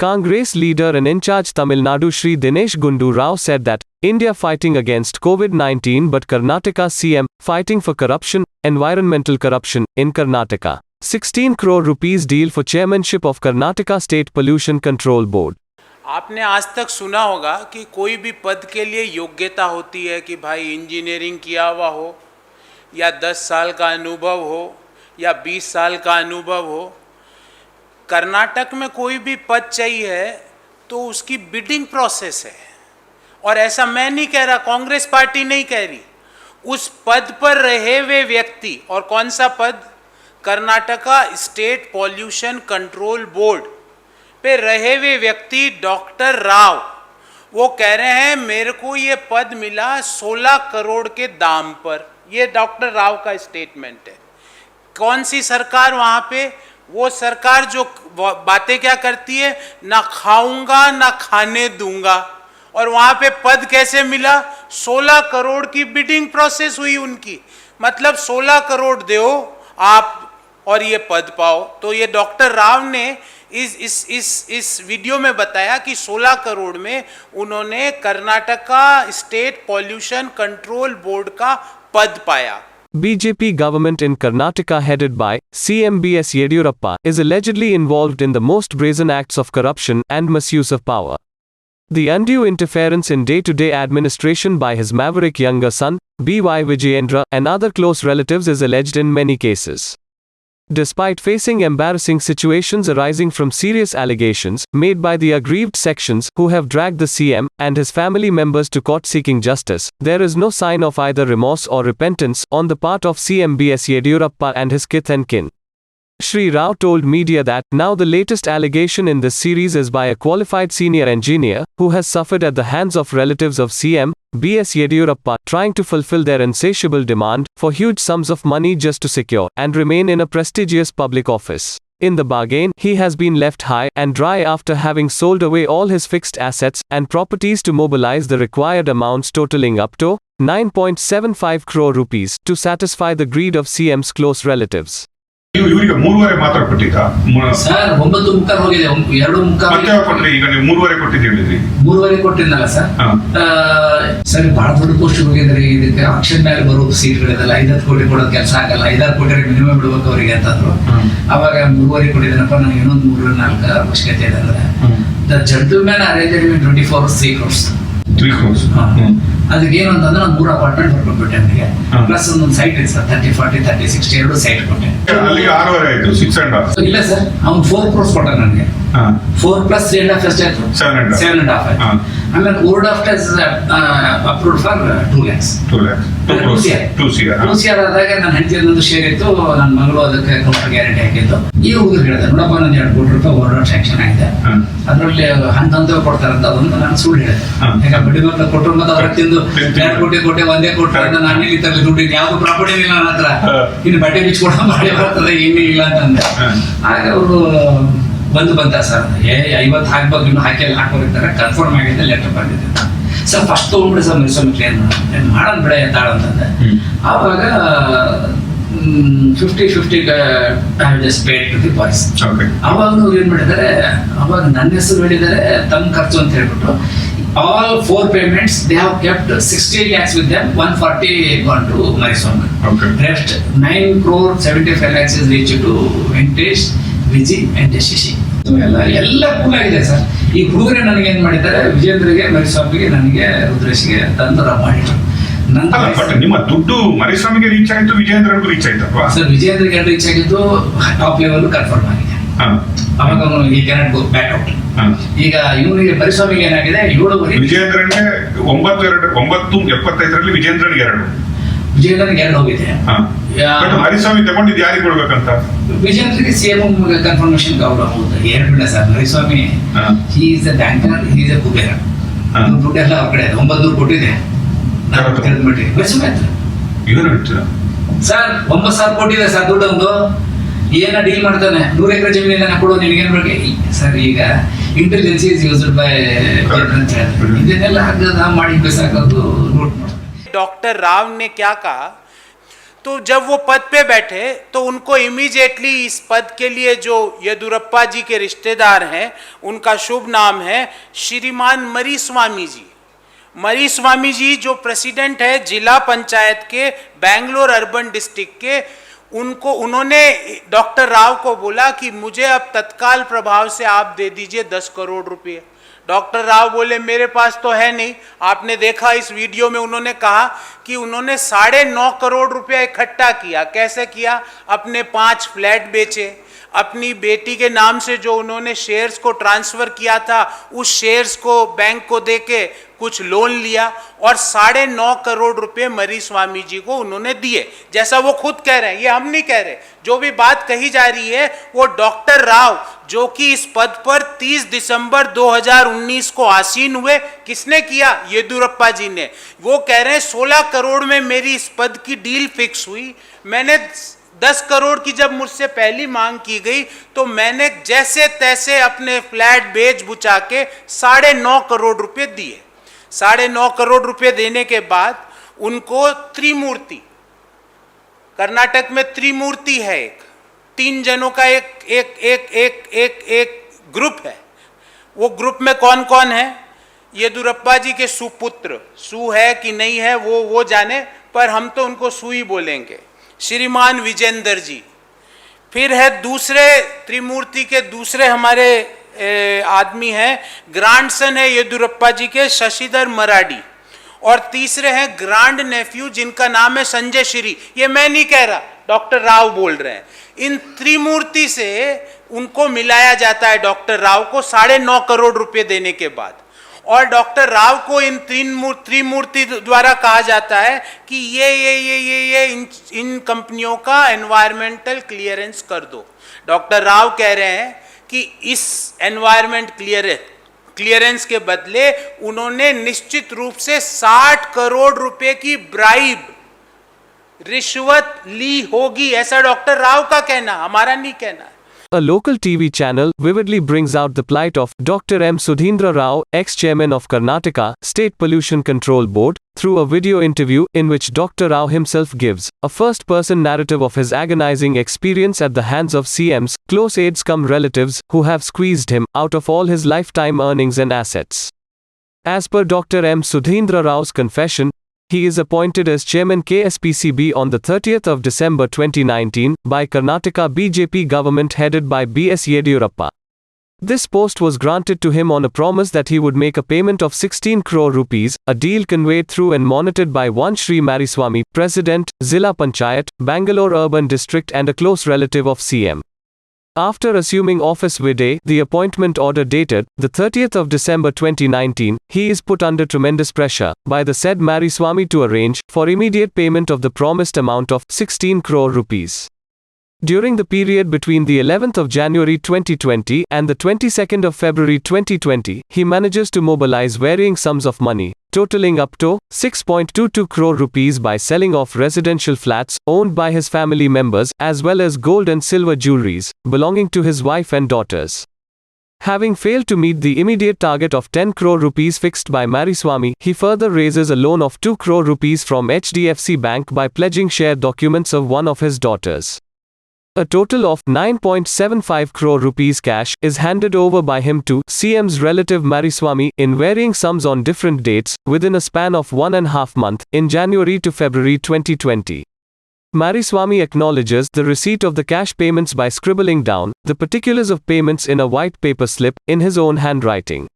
Congress leader and in charge Tamil Nadu Shri Dinesh Gundu Rao said that India fighting against COVID-19 but Karnataka CM fighting for corruption, environmental corruption in Karnataka. 16 crore rupees deal for chairmanship of Karnataka State Pollution Control Board. आपने आज तक सुना होगा कि कोई भी पद के लिए योग्यता होती है कि भाई इंजीनियरिंग किया हुआ हो या 10 साल का अनुभव हो या 20 साल का अनुभव हो। कर्नाटक में कोई भी पद चाहिए तो उसकी बिडिंग प्रोसेस है, और ऐसा मैं नहीं कह रहा, कांग्रेस पार्टी नहीं कह रही। उस पद पर रहे हुए व्यक्ति, और कौन सा पद, Karnataka state pollution control board पे रहे हुए व्यक्ति डॉक्टर राव, वो कह रहे हैं मेरे को ये पद मिला 16 करोड़ के दाम पर। ये डॉक्टर राव का स्टेटमेंट है। कौन सी सरकार वहाँ पे? वो सरकार जो बातें क्या करती है, ना खाऊंगा ना खाने दूंगा, और वहाँ पे पद कैसे मिला? 16 करोड़ की बिडिंग प्रोसेस हुई उनकी, मतलब 16 करोड़ दो आप और ये पद पाओ। तो ये डॉक्टर राव ने इस वीडियो में बताया कि 16 करोड़ में उन्होंने Karnataka state pollution control board का पद पाया। BJP government in Karnataka headed by CM B.S. Yediyurappa is allegedly involved in the most brazen acts of corruption and misuse of power. The undue interference in day-to-day administration by his maverick younger son, B.Y. Vijayendra, and other close relatives is alleged in many cases. Despite facing embarrassing situations arising from serious allegations made by the aggrieved sections who have dragged the CM and his family members to court seeking justice, there is no sign of either remorse or repentance on the part of CM B.S. Yediyurappa and his kith and kin. Shri Rao told media that now the latest allegation in this series is by a qualified senior engineer who has suffered at the hands of relatives of CM B.S. Yediyurappa trying to fulfill their insatiable demand for huge sums of money just to secure and remain in a prestigious public office. In the bargain, he has been left high and dry after having sold away all his fixed assets and properties to mobilize the required amounts totaling up to 9.75 crore rupees to satisfy the greed of CM's close relatives. ಇವರಿಗೆ 3.5 ಮಾತ್ರ ಕೊಟ್ಟಿದ್ದ sir 9.25 ಹೋಗಿದೆ 2.25 ಮತ್ತೆ ಕೊಟ್ರಿ ಈಗ ನೀವು 3.5 ಕೊಟ್ಟಿದ್ದೀರಿ ಹೇಳಿದ್ರಿ 3.5 ಕೊಟ್ಟಿದ್ದಲ್ಲ ಸರ್ ಸರ್ ಬಹಳ ದೊಡ್ಡ ಪೋಸ್ಟ್ ಹೋಗಿದ್ರೆ ಇದಕ್ಕೆ ಆಕ್ಷನ್ ಮೇಲೆ ಬರೋ ಸೀಟ್ಗಳಿದಲ್ಲ 5 ಕೋಟಿ ಕೊಡೋದು ಕೆಲಸ ಆಗಲ್ಲ 5 ಕೋಟಿ ಮಿನಿಮಮ್ ಬಿಡಬೇಕು ಅವರಿಗೆ ಅಂತಂದ್ರು ಅವಾಗ 3.5 ಕೊಟ್ಟಿದ್ದೀನಪ್ಪ ನನಗೆ ಇನ್ನೊಂದು 3-4 ಅವಶ್ಯಕತೆ ಇದೆ ಅಂದ್ರೆ the gentleman arranged in 3 crores ಅದಕ್ಕೆ ಏನು ಅಂತಂದ್ರೆ ನಾನು 3 ಅಪಾರ್ಟ್ಮೆಂಟ್ ಬರ್ಕೊಟ್ಬಿಟ್ಟೆ ನನಗೆ ಪ್ಲಸ್ ಒಂದೊಂದು ಸೈಟ್ ಇದೆ ಸರ್ 30, 40, 30, 60 ಎರಡು ಸೈಟ್ ಕೊಟ್ಟೆ ಅಲ್ಲಿಗೆ 6.5 ಆಯ್ತು 6.5 ಇಲ್ಲ ಸರ್ ಅವ್ನು 4 crores ಕೊಟ್ಟ ನನಗೆ 4 plus 3.5 ಎಷ್ಟಾಯ್ತು 7.5 ಆಯ್ತು ಆಮೇಲೆ ಬೋರ್ಡ್ ಆಫ್ ಟೆಸ್ ಅಪ್ರೂವ್ಡ್ ಫಾರ್ 2 lakhs 2 CR ಆದಾಗ ನನ್ನ ಹೆಂಡತಿ ಒಂದು ಶೇರ್ ಇತ್ತು ನನ್ನ ಮಗಳು ಅದಕ್ಕೆ ಕೌಂಟರ್ ಗ್ಯಾರಂಟಿ ಹಾಕಿದ್ದು ಈ ಹುಡುಗರು ಹೇಳಿದೆ ನೋಡಪ್ಪ ನಾನು 2 ಕೋಟಿ ರೂಪಾಯಿ ಬೋರ್ಡ್ ಆಫ್ ಸ್ಯಾಂಕ್ಷನ್ ಆಗಿದೆ ಅದರಲ್ಲಿ ಹಂತಂತ ಕೊಡ್ತಾರಂತ ಅದೊಂದು ನಾನು ಸುಳ್ಳು ಹೇಳಿದೆ ಯಾಕೆ ಬಡ್ಡಿ ಮಕ್ಕಳು ಕೊಟ್ಟರು ಮತ್ತೆ ಅವ್ರ ತಿಂದು 2 ಕೋಟಿ 1 ಕೋಟಿ ಅಂತ ನಾನು ಇಲ್ಲಿ ತರಲಿ ದುಡ್ಡು ಯಾವ್ದು ಪ್ರಾಪರ್ಟಿ ಇಲ್ಲ ನನ್ನ ಹತ್ರ ಇನ್ನು ಬಟ್ಟೆ ಬಿಚ್ಕೊಡ ಮಾಡಿ ಬರ್ತದೆ ಇನ್ನೂ ಇಲ್ಲ ಅಂತಂದೆ ಆಗ ಅವರು ಬಂತ ಸರ್ 50 ಹಾಕ್ಬೇಕು ಇನ್ನು ಹಾಕೋರಿದ್ದಾರೆ ಕನ್ಫರ್ಮ್ ಆಗಿದೆ ಲೆಟರ್ ಬಂದಿದೆ ಸರ್ ಫಸ್ಟ್ ತೊಗೊಂಡ್ಬಿಡಿ ಸರ್ ಮೈಸೂರು ಕ್ಲಿಯರ್ ಮಾಡೋಣ ಬಿಡ ಎತ್ತಾಳ ಅಂತಂದೆ ಆವಾಗ 50-50 ಪೇಡ್ ಟು ದಿ ಬಾಯ್ಸ್ ಅವಾಗ ಅವ್ರು ಏನ್ ಮಾಡಿದ್ದಾರೆ ಅವಾಗ ನನ್ನ ಹೆಸರು ಹೇಳಿದ್ದಾರೆ ತಮ್ಮ ಖರ್ಚು ಅಂತ ಹೇಳ್ಬಿಟ್ಟು all 4 payments they have kept 60 lakhs with them 140 gone to Mariswamy rest 9 crore 75 lakhs is reached to Venkatesh Vijay and Shishi ಎಲ್ಲ ಕೂಲ್ ಆಗಿದೆ ಸರ್ ಈ ಹುಡುಗರೇ ನನಗೆ ಏನ್ ಮಾಡಿದ್ದಾರೆ ವಿಜೇಂದ್ರಿಗೆ ಮರಿಸ್ವಾಮಿಗೆ ನನಗೆ ರುದ್ರೇಶ್ಗೆ ತಂತ್ರ ಮಾಡಿದ್ರು ನಿಮ್ಮ ದುಡ್ಡು ಮರಿಸ್ವಾಮಿಗೆ ರೀಚ್ ಆಯ್ತು ವಿಜೇಂದ್ರಗೂ ರೀಚ್ ಆಯ್ತಲ್ವಾ ಸರ್ ವಿಜೇಂದ್ರಿಗೆ ರೀಚ್ ಆಗಿದ್ದು ಟಾಪ್ ಲೆವೆಲ್ ಕನ್ಫರ್ಮ್ ಆಗಿದೆ ಅವಾಗ ಅವನು ಈ ಕ್ಯಾನೆಟ್ ಗೋ ಬ್ಯಾಕ್ ಔಟ್ ಈಗ ಇವನಿಗೆ ಮರಿಸ್ವಾಮಿಗೆ ಏನಾಗಿದೆ 7 ವಿಜೇಂದ್ರನಿಗೆ 9.75 ವಿಜೇಂದ್ರನಿಗೆ 2 ಹೋಗಿದೆ ಮರಿಸ್ವಾಮಿ ತಗೊಂಡಿದ್ದು ಯಾರಿಗೆ ಕೊಡ್ಬೇಕಂತ ವಿಜೇಂದ್ರಿಗೆ ಸಿಎಂ ಕನ್ಫರ್ಮೇಶನ್ ಗೌರವ ಹೌದು ಎರಡು sir Mariswamy he is A banker he is A Kubera ದುಡ್ಡೆಲ್ಲ ಅವ್ರ ಕಡೆ 900 ಕೊಟ್ಟಿದೆ ಸರ್ 9,000 ಕೋಟಿ ಇದೆ ಸರ್ ದುಡ್ಡು ಒಂದು ಏನ ಡೀಲ್ ಮಾಡ್ತಾನೆ 100 ಎಕರೆ ಜಮೀನಿನ ಕೊಡು ನಿನಗೇನ್ ಬಗ್ಗೆ ಸರ್ ಈಗ ಇಂಟೆಲಿಜೆನ್ಸ್ ಇಸ್ ಯೂಸ್ಡ್ ಬೈ ಅಂತ ಹೇಳ್ತಾರೆ ಇದನ್ನೆಲ್ಲ ಹಾಕದ ಮಾಡಿ ಬೇಸಾಕೋದು ನೋಟ್ ಮಾಡ್ತಾರೆ डॉक्टर राव ने क्या कहा, तो जब वो पद पे बैठे तो उनको इमीडिएटली इस पद के लिए जो येदुरप्पा जी के रिश्तेदार हैं, उनका शुभ नाम है श्रीमान मरीस्वामी जी। मरीस्वामी जी जो प्रेसिडेंट है जिला पंचायत के बेंगलोर अर्बन डिस्ट्रिक्ट के, उन्होंने डॉक्टर राव को बोला कि मुझे अब तत्काल प्रभाव से आप दे दीजिए 10 करोड़ रुपए। डॉक्टर राव बोले मेरे पास तो है नहीं। आपने देखा इस वीडियो में उन्होंने कहा कि उन्होंने 9.5 करोड़ रुपया इकट्ठा किया। कैसे किया? अपने 5 फ्लैट बेचे, अपनी बेटी के नाम से जो उन्होंने शेयर्स को ट्रांसफर किया था उस शेयर्स को बैंक को देके कुछ लोन लिया और 9.5 करोड़ रुपए मरीस्वामी जी को उन्होंने दिए। जैसा वो खुद कह रहे हैं, ये हम नहीं कह रहे। जो भी बात कही जा रही है वो डॉक्टर राव जो कि इस पद पर 30 दिसंबर 2019 को आसीन हुए, किसने किया? येदुरप्पा जी ने। वो कह रहे हैं 16 करोड़ में मेरी इस पद की डील फिक्स हुई। मैंने 10 करोड़ की जब मुझसे पहली मांग की गई तो मैंने जैसे तैसे अपने फ्लैट बेच बुचा के 9.5 करोड़ रुपए दिए। 9.5 करोड़ रुपए देने के बाद उनको त्रिमूर्ति, कर्नाटक में त्रिमूर्ति है, एक 3 जनों का एक ग्रुप है। वो ग्रुप में कौन कौन है? येदुरप्पा जी के सुपुत्र, सु है कि नहीं है वो जाने, पर हम तो उनको सु ही बोलेंगे, श्रीमान विजेंद्र जी। फिर है दूसरे त्रिमूर्ति के दूसरे हमारे आदमी हैं, ग्रैंडसन है येदुरप्पा जी के शशिधर मराडी, और तीसरे हैं ग्रैंड नेफ्यू जिनका नाम है संजय श्री। ये मैं नहीं कह रहा, डॉक्टर राव बोल रहे हैं। इन त्रिमूर्ति से उनको मिलाया जाता है डॉक्टर राव को 9.5 करोड़ रुपए देने के बाद, और डॉक्टर राव को इन त्रिमूर्ति द्वारा कहा जाता है कि ये इन कंपनियों का एनवायरमेंटल क्लियरेंस कर दो। डॉक्टर राव कह रहे हैं कि इस एनवायरमेंट क्लियरेंस के बदले उन्होंने निश्चित रूप से 60 करोड़ रुपए की ब्राइब, रिश्वत ली होगी, ऐसा डॉक्टर राव का कहना, हमारा नहीं कहना। A local TV channel vividly brings out the plight of Dr. M. Sudhindra Rao, ex-chairman of Karnataka State Pollution Control Board, through a video interview in which Dr. Rao himself gives a first-person narrative of his agonizing experience at the hands of CM's close aides cum relatives who have squeezed him out of all his lifetime earnings and assets. As per Dr. M. Sudhindra Rao's confession, he is appointed as Chairman KSPCB on the 30th of December 2019 by Karnataka BJP government headed by B.S. Yediyurappa. This post was granted to him on a promise that he would make a payment of 16 crore rupees, a deal conveyed through and monitored by one Shri Mariswamy, President, Zilla Panchayat, Bangalore Urban District and a close relative of CM. After assuming office with the appointment order dated the 30th of December 2019, he is put under tremendous pressure by the said Mariswamy to arrange for immediate payment of the promised amount of 16 crore rupees. During the period between the 11th of January 2020 and the 22nd of February 2020, he manages to mobilize varying sums of money, totaling up to 6.22 crore rupees by selling off residential flats owned by his family members as well as gold and silver jewelries belonging to his wife and daughters. Having failed to meet the immediate target of 10 crore rupees fixed by Mariswamy, he further raises a loan of 2 crore rupees from HDFC Bank by pledging share documents of one of his daughters. A total of 9.75 crore rupees cash is handed over by him to CM's relative Mariswamy in varying sums on different dates within a span of 1.5 months in January to February 2020. Mariswamy acknowledges the receipt of the cash payments by scribbling down the particulars of payments in a white paper slip in his own handwriting.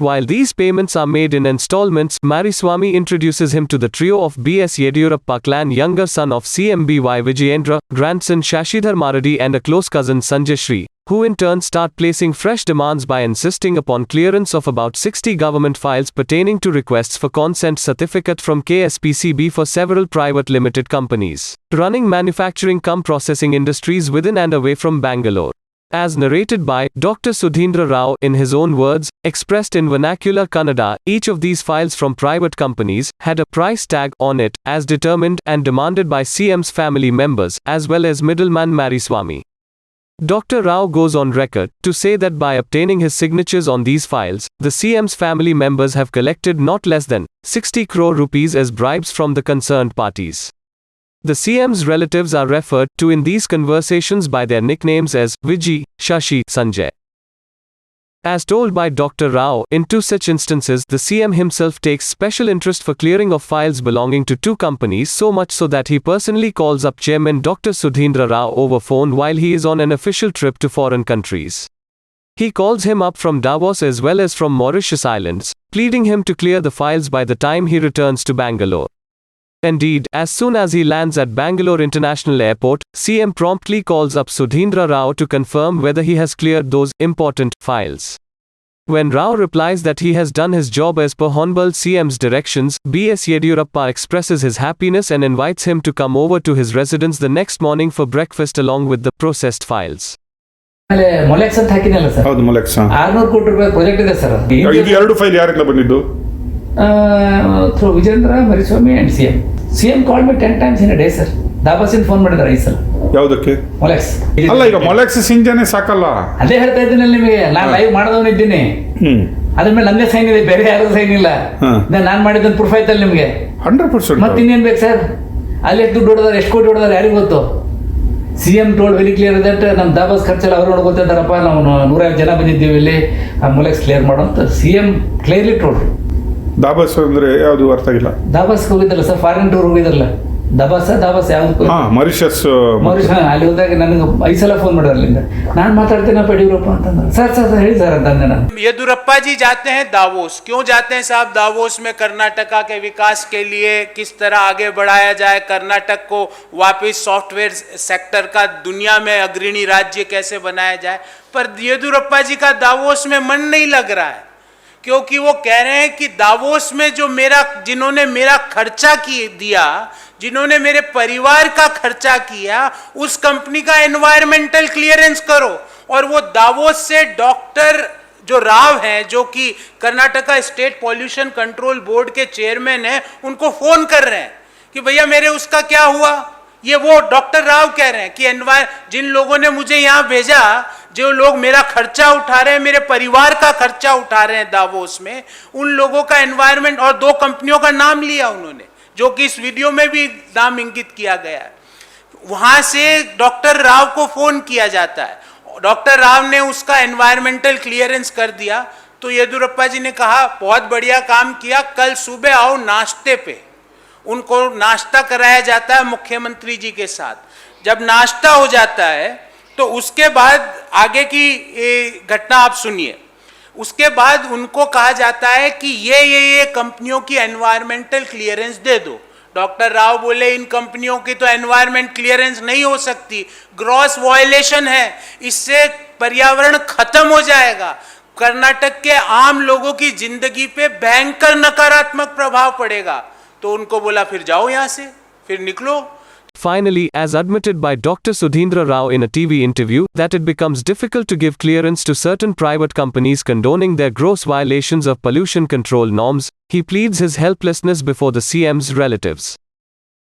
While these payments are made in installments, Mariswamy introduces him to the trio of B.S. Yediyurappa clan, younger son of CM B.Y. Vijayendra, grandson Shashidhar Maradi and a close cousin Sanjay Shri, who in turn start placing fresh demands by insisting upon clearance of about 60 government files pertaining to requests for consent certificate from KSPCB for several private limited companies running manufacturing cum processing industries within and away from Bangalore. As narrated by Dr. Sudhindra Rao in his own words, expressed in vernacular Kannada, each of these files from private companies had a price tag on it, as determined and demanded by CM's family members, as well as middleman Mariswamy. Dr. Rao goes on record to say that by obtaining his signatures on these files, the CM's family members have collected not less than 60 crore rupees as bribes from the concerned parties. The CM's relatives are referred to in these conversations by their nicknames as Vijay, Shashi, Sanjay. As told by Dr. Rao, in two such instances, the CM himself takes special interest for clearing of files belonging to two companies, so much so that he personally calls up Chairman Dr. Sudhindra Rao over phone while he is on an official trip to foreign countries. He calls him up from Davos as well as from Mauritius Islands, pleading him to clear the files by the time he returns to Bangalore. Indeed, as soon as he lands at Bangalore International Airport, CM promptly calls up Sudhindra Rao to confirm whether he has cleared those important files. When Rao replies that he has done his job as per Honorable CM's directions, B.S. Yediyurappa expresses his happiness and invites him to come over to his residence the next morning for breakfast along with the processed files. ಮೊಲೆಕ್ಸ್ ಅಂತ ಹಾಕಿನಲ್ಲ sir, ಹೌದು ಮೊಲೆಕ್ಸ್. 600 ಕೋಟಿ ರೂಪಾಯಿ project ಇದೆ sir. ಇದು ಎರಡು file ಯಾರಿಂದ ಬಂದಿದ್ದು? Through Vijendra Mariswamy and CM call me 10 times in a day sir. ದಾಬಾಸಿಂದ ಫೋನ್ ಮಾಡಿದ್ದಾರೆ 5 ಸಲ. ಯಾವುದಕ್ಕೆ? ಮೊಲೆಕ್ಸ್. ಅಲ್ಲ, ಈಗ ಮೊಲೆಕ್ಸ್ ಸಿಂಜನೆ ಸಾಕಲ್ಲ. ಅದೇ ಹೇಳ್ತಾ ಇದ್ದೀನಿ ನಿಮಗೆ, ನಾನು ಲೈವ್ ಮಾಡಿದವನು ಇದ್ದೀನಿ. ಅದ್ರ ಮೇಲೆ ನಂದೇ ಸೈನ್ ಇದೆ, ಬೇರೆ ಯಾರು ಸೈನ್ ಇಲ್ಲ. ನಾನು ಮಾಡಿದ ಪ್ರೂಫ್ ಆಯ್ತಲ್ಲ ನಿಮಗೆ 100%. ಮತ್ತೆ ಇನ್ನೇನು ಬೇಕು ಸರ್? ಅಲ್ಲಿ ಎಷ್ಟು ದುಡ್ಡು ಹೊಡೆದಾರೆ, ಎಷ್ಟು ಕೋಟಿ ಹೊಡೆದಾರೆ ಯಾರಿಗೂ ಗೊತ್ತು. CM told very clear that ನಮ್ಮ ದಾಬಾಸ್ ಖರ್ಚೆಲ್ಲ ಅವರು ನೋಡ್ಕೊತಿದ್ದಾರಪ್ಪ, ನಾವು 150 ಜನ ಬಂದಿದ್ದೀವಿ ಇಲ್ಲಿ, ಆ ಮೊಲೆಕ್ಸ್ ಕ್ಲಿಯರ್ ಮಾಡೋ ಅಂತ CM ಕ್ಲಿಯರ್ಲಿ ಟೋಲ್ಡ್. ದಾಬಾಸ್ ಅಂದ್ರೆ ಯಾವುದು ಅರ್ಥ ಆಗಿಲ್ಲ. ದಾಬಾಸ್ಗೆ ಹೋಗಿದ್ದಲ್ಲ ಸರ್, ಫಾರಿನ್ ಟೂರ್ ಹೋಗಿದ್ರಲ್ಲ, ದಾಬಾಸ್ ಯಾವ್ದು? ಮಾರಿಷಸ್. ಅಲ್ಲಿ ಹೋದಾಗ ನನಗೆ 5 ಸಲ ಫೋನ್ ಮಾಡಿದ್ರು ಅಲ್ಲಿಂದ. ನಾನು ಮಾತಾಡ್ತೀನಪ್ಪ ಯಡಿಯೂರಪ್ಪ ಅಂತಂದ್ರೆ, ಸರ್ ಹೇಳಿ ಸರ್ ಅಂತಂದೆ ನಾನು. येदुरप्पा जी जाते हैं दावोस, क्यों जाते हैं साहब दावोस में? कर्नाटका के विकास के लिए किस तरह आगे बढ़ाया जाए, कर्नाटक को वापस सॉफ्टवेयर सेक्टर का दुनिया में अग्रणी राज्य कैसे बनाया जाए। पर येदुरप्पा जी का दावोस में मन नहीं लग रहा है, क्योंकि वो कह रहे हैं कि दावोस में जो जिन्होंने मेरा खर्चा दिया, जिन्होंने मेरे परिवार का खर्चा किया, उस कंपनी का एनवायरमेंटल क्लियरेंस करो। और वो दावोस से डॉक्टर जो राव हैं, जो कि Karnataka state pollution control board के चेयरमैन हैं, उनको फोन कर रहे हैं कि भैया मेरे उसका क्या हुआ। ये वो डॉक्टर राव कह रहे हैं कि जिन लोगों ने मुझे यहाँ भेजा, जो लोग मेरा खर्चा उठा रहे हैं, मेरे परिवार का खर्चा उठा रहे हैं दावोस में, उन लोगों का एनवायरमेंट, और 2 कंपनियों का नाम लिया उन्होंने, जो कि इस वीडियो में भी नाम इंगित किया गया है। वहां से डॉक्टर राव को फोन किया जाता है, डॉक्टर राव ने उसका एनवायरमेंटल क्लियरेंस कर दिया। तो येदुरप्पा जी ने कहा बहुत बढ़िया काम किया, कल सुबह आओ नाश्ते पे। उनको नाश्ता कराया जाता है मुख्यमंत्री जी के साथ। जब नाश्ता हो जाता है तो उसके बाद आगे की घटना आप सुनिए। उसके बाद उनको कहा जाता है कि ये कंपनियों की एनवायरमेंटल क्लियरेंस दे दो। डॉक्टर राव बोले इन कंपनियों की तो एनवायरमेंट क्लियरेंस नहीं हो सकती, ग्रॉस वायलेशन है, इससे पर्यावरण खत्म हो जाएगा, कर्नाटक के आम लोगों की जिंदगी पे भयंकर नकारात्मक प्रभाव पड़ेगा। तो उनको बोला फिर जाओ यहाँ से, फिर निकलो। Finally, as admitted by Dr. Sudhindra Rao in a TV interview, that it becomes difficult to give clearance to certain private companies condoning their gross violations of pollution control norms, he pleads his helplessness before the CM's relatives.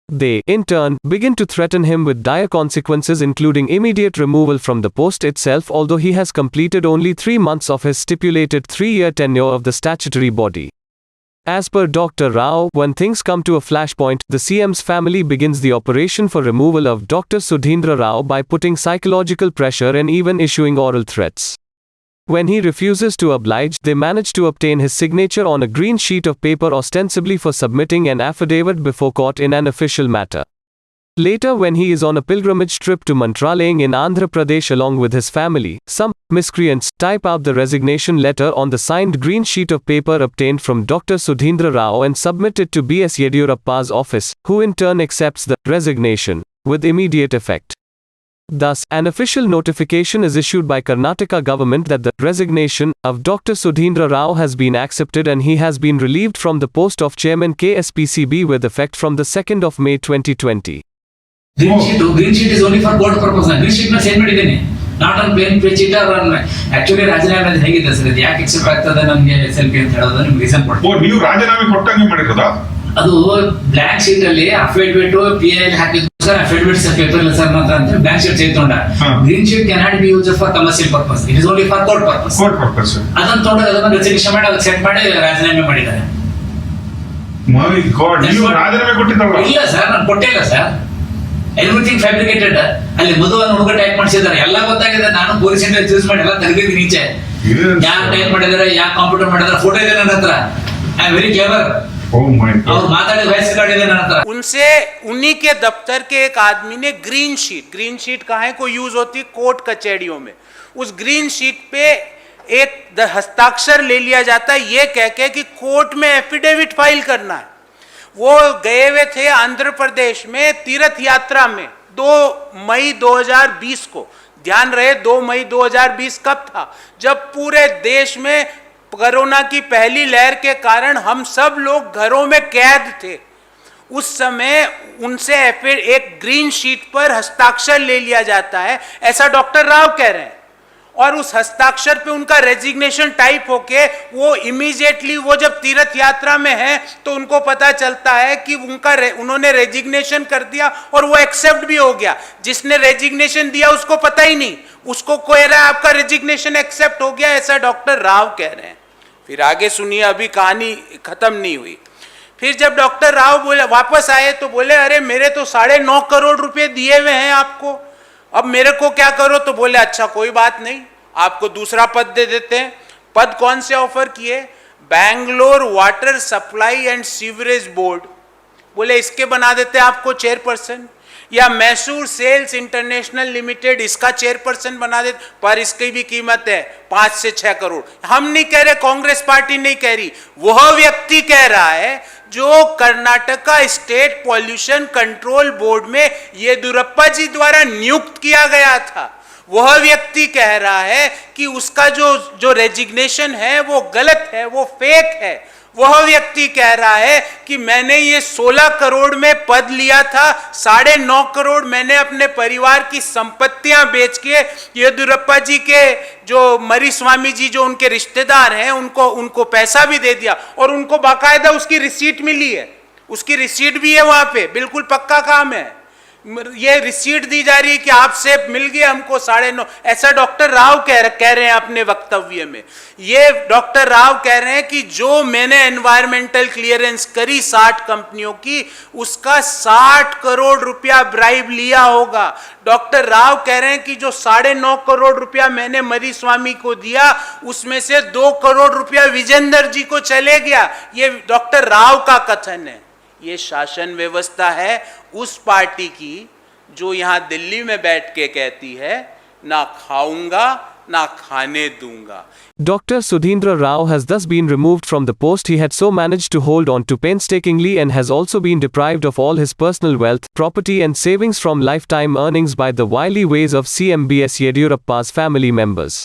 They, in turn, begin to threaten him with dire consequences including immediate removal from the post itself, although he has completed only 3 months of his stipulated 3-year tenure of the statutory body. As per Dr. Rao, when things come to a flashpoint, the CM's family begins the operation for removal of Dr. Sudhindra Rao by putting psychological pressure and even issuing oral threats. When he refuses to oblige, they manage to obtain his signature on a green sheet of paper ostensibly for submitting an affidavit before court in an official matter. Later, when he is on a pilgrimage trip to Mantralayam in Andhra Pradesh along with his family, some miscreants type out the resignation letter on the signed green sheet of paper obtained from Dr. Sudhindra Rao and submit it to B.S. Yediyurappa's office, who in turn accepts the resignation with immediate effect. Thus, an official notification is issued by Karnataka government that the resignation of Dr. Sudhindra Rao has been accepted and he has been relieved from the post of chairman KSPCB with effect from the 2nd of May 2020. Green sheet is only for board purpose. Green sheet na send ಮಾಡಿದ್ದೇನೆ, not on plain page sheet or on actually ರಾಜೀನಾಮೆ ಹೇಗಿದೆ sir, ಇದು ಯಾಕೆ accept ಆಗ್ತದೆ ನನಗೆ selfie ಅಂತ ಹೇಳೋದು ನಿಮ್ಗೆ ರೀಸನ್ ಕೊಡ್ತೀನಿ. ನೀವು ರಾಜೀನಾಮೆ ಕೊಟ್ಟಂಗೆ ಮಾಡಿರೋದಾ? ಅದು ಬ್ಲಾಂಕ್ ಶೀಟ್ ಅಲ್ಲಿ ಅಫಿಡವಿಟ್ PI ಹಾಕಿದ್ರು ಸರ್, ಅಫಿಡವಿಟ್ ಪೇಪರ್ ಇಲ್ಲ ಸರ್ ಮಾತ್ರ ಅಂತ ಬ್ಲಾಂಕ್ ಶೀಟ್ ತೆಗೆದುಕೊಂಡ. Green sheet cannot be used for commercial purpose, it is only for court purpose. ಅದನ್ನ ತಗೊಂಡು ಅದನ್ನ ರೆಸಿಗ್ನೇಷನ್ ಮಾಡಿ ಅದಕ್ಕೆ ಸೆಟ್ ಮಾಡಿ ರಾಜೀನಾಮೆ ಮಾಡಿದ್ದಾರೆ. ನೀವು ರಾಜೀನಾಮೆ ಕೊಟ್ಟಿದ್ದಲ್ಲ? ಇಲ್ಲ ಸರ್, ನಾನು ಕೊಟ್ಟಿಲ್ಲ ಸರ್. Everything fabricated. ಅಲ್ಲಿ ಮಧುವನ್ನು ಹುಡುಗ ಟೈಪ್ ಮಾಡಿಸಿದ್ದಾರೆ, ಎಲ್ಲ ಗೊತ್ತಾಗಿದೆ. ನಾನು ಪೊಲೀಸ್ ಇಂಟೆಲಿಜೆನ್ಸ್ ಯೂಸ್ ಮಾಡಿ ಎಲ್ಲ ತೆಗೆದಿದ್ದೀನಿ ಈಚೆ. ಯಾರು ಟೈಪ್ ಮಾಡಿದ್ದಾರೆ, ಯಾರು ಕಂಪ್ಯೂಟರ್ ಮಾಡಿದ್ದಾರೆ, ಫೋಟೋ ಇದೆ ನನ್ನ ಹತ್ರ. I am very clever. और माताड़ी वॉइस रिकॉर्ड है ना। उनसे उन्हीं के दफ्तर के एक आदमी ने ग्रीन शीट कहाँ को यूज होती है कोर्ट कचहरियों में, उस ग्रीन शीट पे एक हस्ताक्षर ले लिया जाता है ये कह के कि कोर्ट में एफिडेविट फाइल करना है। वो गए हुए थे आंध्र प्रदेश में तीर्थ यात्रा में 2 मई 2020 को। ध्यान रहे 2 मई 2020 कब था? जब पूरे देश में कोरोना की पहली लहर के कारण हम सब लोग घरों में कैद थे। उस समय उनसे एक ग्रीन शीट पर हस्ताक्षर ले लिया जाता है, ऐसा डॉक्टर राव कह रहे हैं। और उस हस्ताक्षर पे उनका रेजिग्नेशन टाइप होके वो इमीडिएटली वो जब तीर्थ यात्रा में है तो उनको पता चलता है कि उन्होंने रेजिग्नेशन कर दिया और वो एक्सेप्ट भी हो गया। जिसने रेजिग्नेशन दिया उसको पता ही नहीं, उसको कह रहा है आपका रेजिग्नेशन एक्सेप्ट हो गया, ऐसा डॉक्टर राव कह रहे हैं। फिर आगे सुनिए, अभी कहानी खत्म नहीं हुई। फिर जब डॉक्टर राव बोले वापस आए तो बोले अरे मेरे तो 9.5 करोड़ रुपए दिए हुए हैं आपको, अब मेरे को क्या करो? तो बोले अच्छा कोई बात नहीं, आपको दूसरा पद दे देते हैं। पद कौन से ऑफर किए? Bangalore water supply and sewerage board, बोले इसके बना देते हैं आपको चेयरपर्सन। या मैसूर सेल्स इंटरनेशनल लिमिटेड, इसका चेयरपर्सन बना देते, पर इसकी भी कीमत है 5 से 6 करोड़। हम नहीं कह रहे, कांग्रेस पार्टी नहीं कह रही, वह व्यक्ति कह रहा है जो Karnataka state pollution control board में येदियुरप्पा जी द्वारा नियुक्त किया गया था। वह व्यक्ति कह रहा है कि उसका जो रेजिग्नेशन है वो गलत है, वो फेक है। वह व्यक्ति कह रहा है कि मैंने ये 16 करोड़ में पद लिया था, 9.5 करोड़ मैंने अपने परिवार की संपत्तियां बेच के येदियुरप्पा जी के जो मरीस्वामी जी जो उनके रिश्तेदार हैं उनको पैसा भी दे दिया और उनको बाकायदा उसकी रिसीट मिली है, उसकी रिसीट भी है वहां पे, बिल्कुल पक्का काम है। ये रिसीट दी जा रही है कि आपसे मिल गया हमको 9.5, ऐसा डॉक्टर राव कह रहे हैं अपने वक्तव्य में। ये डॉक्टर राव कह रहे हैं कि जो मैंने एनवायरमेंटल क्लियरेंस करी 60 कंपनियों की, उसका 60 करोड़ रुपया ब्राइब लिया होगा। डॉक्टर राव कह रहे हैं कि जो 9.5 करोड़ रुपया मैंने मरीस्वामी को दिया उसमें से 2 करोड़ रुपया विजेंद्र जी को चले गया। ये डॉक्टर राव का कथन है। ये शासन व्यवस्था है उस पार्टी की जो यहां दिल्ली में बैठ के कहती है ना खाऊंगा ना खाने दूंगा। Dr. Sudhindra Rao has thus been removed from the post he had so managed to hold on to painstakingly and has also been deprived of all his personal wealth, property and savings from lifetime earnings by the wily ways of CM B.S. Yediyurappa's family members.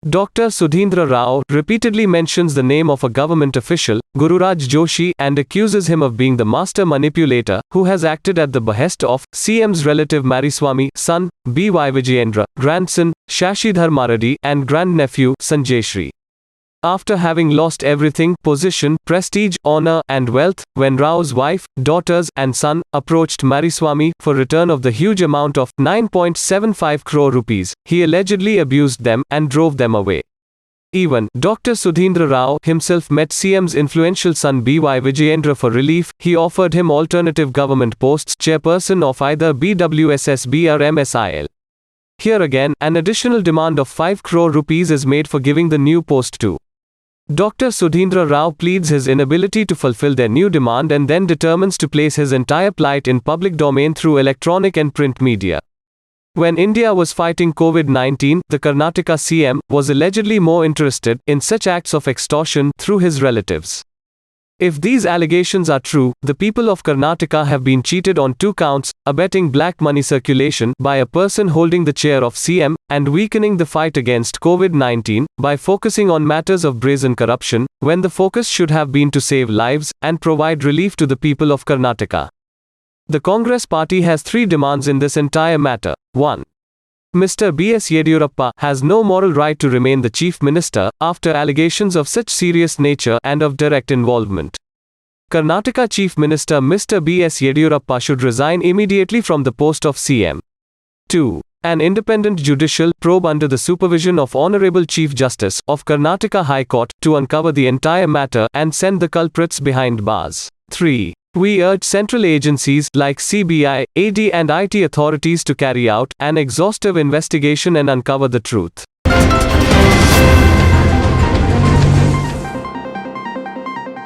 Dr. Sudhindra Rao repeatedly mentions the name of a government official, Gururaj Joshi, and accuses him of being the master manipulator who has acted at the behest of CM's relative Mariswamy, son, B.Y. Vijayendra, grandson, Shashidhar Maradi, and grandnephew, Sanjay Shri. After having lost everything, position, prestige, honor, and wealth, when Rao's wife, daughters, and son approached Mariswamy for return of the huge amount of 9.75 crore rupees, he allegedly abused them and drove them away. Even Dr. Sudhindra Rao himself met CM's influential son B.Y. Vijayendra for relief. He offered him alternative government posts, chairperson of either BWSSB or MSIL. Here again, an additional demand of 5 crore rupees is made for giving the new post to Dr. Sudhindra Rao pleads his inability to fulfill their new demand and then determines to place his entire plight in public domain through electronic and print media. When India was fighting COVID-19, the Karnataka CM was allegedly more interested in such acts of extortion through his relatives. If these allegations are true, the people of Karnataka have been cheated on 2 counts: abetting black money circulation by a person holding the chair of CM, and weakening the fight against COVID-19 by focusing on matters of brazen corruption, when the focus should have been to save lives and provide relief to the people of Karnataka. The Congress party has 3 demands in this entire matter. 1. Mr. B.S. Yediyurappa has no moral right to remain the chief minister after allegations of such serious nature and of direct involvement. Karnataka Chief Minister Mr. B.S. Yediyurappa should resign immediately from the post of CM. 2. An independent judicial probe under the supervision of Honorable Chief Justice of Karnataka High Court to uncover the entire matter and send the culprits behind bars. 3. We urge central agencies like CBI, AD and IT authorities to carry out an exhaustive investigation and uncover the truth.